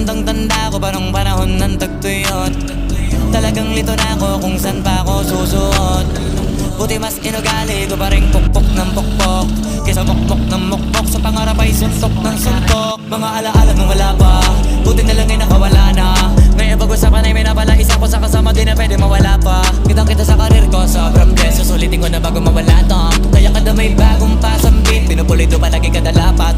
tandang-tanda ko pa nung panahon ng tagtuyot. Talagang lito na ako kung saan pa ako susuot. Buti mas inugali ko pa rin pukpok ng pukpok kesa mukmok ng mukmok, sa pangarap ay suntok ng suntok. Mga alaala nung wala pa, buti na lang ay nakawala na. Ngayon pag-usapan ay may napalaisa ko sa kasama, di na pwede mawala pa. Kitang kita sa karir ko, sobrang bless. Susulitin ko na bago mawala to. Kaya kada may bagong pasambit, pinupulido palagi kada lapat.